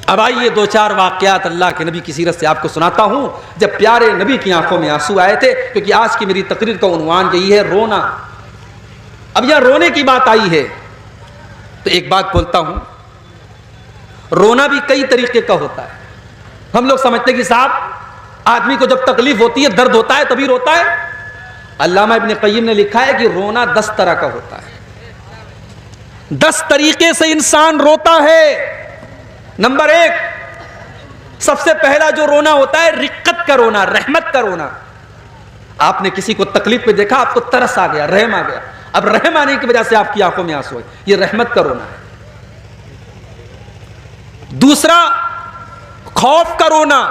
اب آئیے دو چار واقعات اللہ کے نبی کی سیرت سے آپ کو سناتا ہوں جب پیارے نبی کی آنکھوں میں آنسو آئے تھے، کیونکہ آج کی میری تقریر کا عنوان یہی ہے، رونا۔ اب یہاں رونے کی بات آئی ہے تو ایک بات بولتا ہوں، رونا بھی کئی طریقے کا ہوتا ہے۔ ہم لوگ سمجھتے ہیں کہ صاحب آدمی کو جب تکلیف ہوتی ہے، درد ہوتا ہے تبھی روتا ہے۔ علامہ ابن قیم نے لکھا ہے کہ رونا 10 طرح کا ہوتا ہے، 10 طریقے سے انسان روتا ہے۔ نمبر 1، سب سے پہلا جو رونا ہوتا ہے رقت کا رونا، رحمت کا رونا۔ آپ نے کسی کو تکلیف میں دیکھا، آپ کو ترس آ گیا، رحم آ گیا، اب رحم آنے کی وجہ سے آپ کی آنکھوں میں آنسو آئے، یہ رحمت کا رونا ہے۔ دوسرا، خوف کا رونا،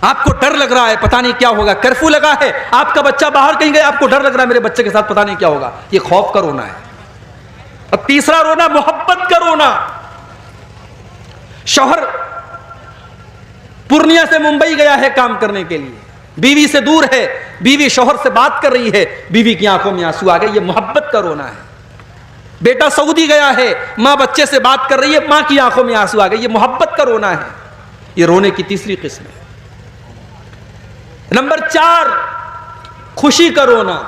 آپ کو ڈر لگ رہا ہے، پتہ نہیں کیا ہوگا، کرفیو لگا ہے، آپ کا بچہ باہر کہیں گیا، آپ کو ڈر لگ رہا ہے میرے بچے کے ساتھ پتہ نہیں کیا ہوگا، یہ خوف کا رونا ہے۔ اور تیسرا رونا محبت کا رونا، شوہر پورنیہ سے ممبئی گیا ہے کام کرنے کے لیے، بیوی سے دور ہے، بیوی شوہر سے بات کر رہی ہے، بیوی کی آنکھوں میں آنسو آ گئے، یہ محبت کا رونا ہے۔ بیٹا سعودی گیا ہے، ماں بچے سے بات کر رہی ہے، ماں کی آنکھوں میں آنسو آ گئے، یہ محبت کا رونا ہے۔ یہ رونے کی تیسری قسم ہے۔ نمبر 4، خوشی کا رونا،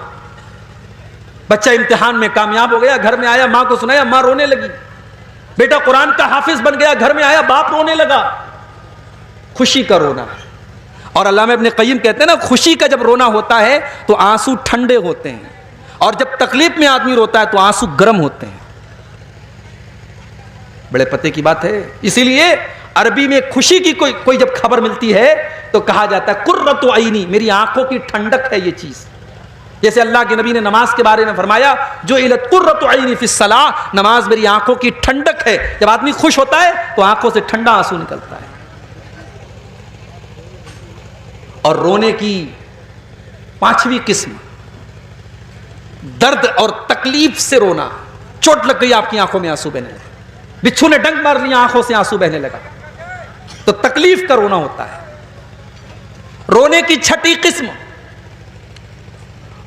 بچہ امتحان میں کامیاب ہو گیا، گھر میں آیا، ماں کو سنایا، ماں رونے لگی۔ بیٹا قرآن کا حافظ بن گیا، گھر میں آیا، باپ رونے لگا، خوشی کا رونا۔ اور علامہ ابن قیم کہتے ہیں نا، خوشی کا جب رونا ہوتا ہے تو آنسو ٹھنڈے ہوتے ہیں، اور جب تکلیف میں آدمی روتا ہے تو آنسو گرم ہوتے ہیں۔ بڑے پتے کی بات ہے۔ اسی لیے عربی میں خوشی کی کوئی جب خبر ملتی ہے تو کہا جاتا ہے قرۃ عینی، میری آنکھوں کی ٹھنڈک ہے یہ چیز۔ جیسے اللہ کے نبی نے نماز کے بارے میں فرمایا، جو الت قرۃ عینی فی الصلاۃ، نماز میری آنکھوں کی ٹھنڈک ہے۔ جب آدمی خوش ہوتا ہے تو آنکھوں سے ٹھنڈا آنسو نکلتا ہے۔ اور رونے کی 5ویں قسم، درد اور تکلیف سے رونا، چوٹ لگ گئی، آپ کی آنکھوں میں آنسو بہنے لگا، بچھو نے ڈنک مار لیا، آنکھوں سے آنسو بہنے لگا، تو تکلیف کا رونا ہوتا ہے۔ رونے کی 6ٹھی قسم،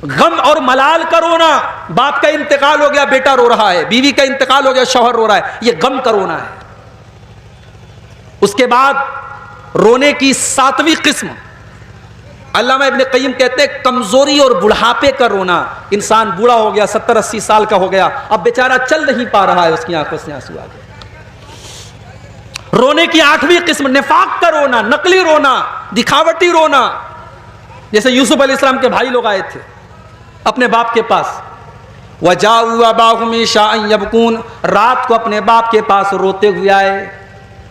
غم اور ملال کا رونا، باپ کا انتقال ہو گیا، بیٹا رو رہا ہے، بیوی کا انتقال ہو گیا، شوہر رو رہا ہے، یہ غم کا رونا ہے۔ اس کے بعد رونے کی 7ویں قسم، علامہ ابن قیم کہتے ہیں کمزوری اور بڑھاپے کا رونا، انسان بوڑھا ہو گیا، 70-80 سال کا ہو گیا، اب بیچارہ چل نہیں پا رہا ہے، اس کی آنکھوں سے آنسو آ گئے۔ رونے کی 8ویں قسم، نفاق کا رونا، نقلی رونا، دکھاوٹی رونا، جیسے یوسف علیہ السلام کے بھائی لوگ آئے تھے اپنے باپ کے پاس، وَجَاءُوا أَبَاهُمْ عِشَاءً يَبْكُونَ، رات کو اپنے باپ کے پاس روتے ہوئے آئے،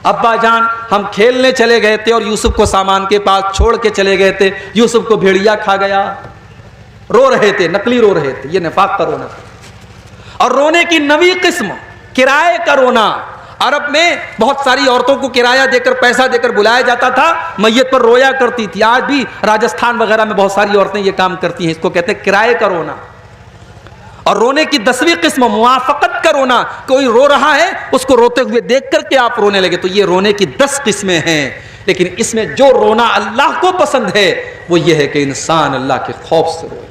ابا جان ہم کھیلنے چلے گئے تھے اور یوسف کو سامان کے پاس چھوڑ کے چلے گئے تھے، یوسف کو بھیڑیا کھا گیا، رو رہے تھے، نقلی رو رہے تھے، یہ نفاق کا رونا تھا۔ اور رونے کی 9ویں قسم، کرائے کا رونا، عرب میں بہت ساری عورتوں کو کرایہ دے کر، پیسہ دے کر بلایا جاتا تھا، میت پر رویا کرتی تھی، آج بھی راجستھان وغیرہ میں بہت ساری عورتیں یہ کام کرتی ہیں، اس کو کہتے ہیں کرائے کا رونا۔ اور رونے کی 10ویں قسم، موافقت کا رونا، کوئی رو رہا ہے اس کو روتے ہوئے دیکھ کر کے آپ رونے لگے، تو یہ رونے کی 10 قسمیں ہیں۔ لیکن اس میں جو رونا اللہ کو پسند ہے وہ یہ ہے کہ انسان اللہ کے خوف سے روئے۔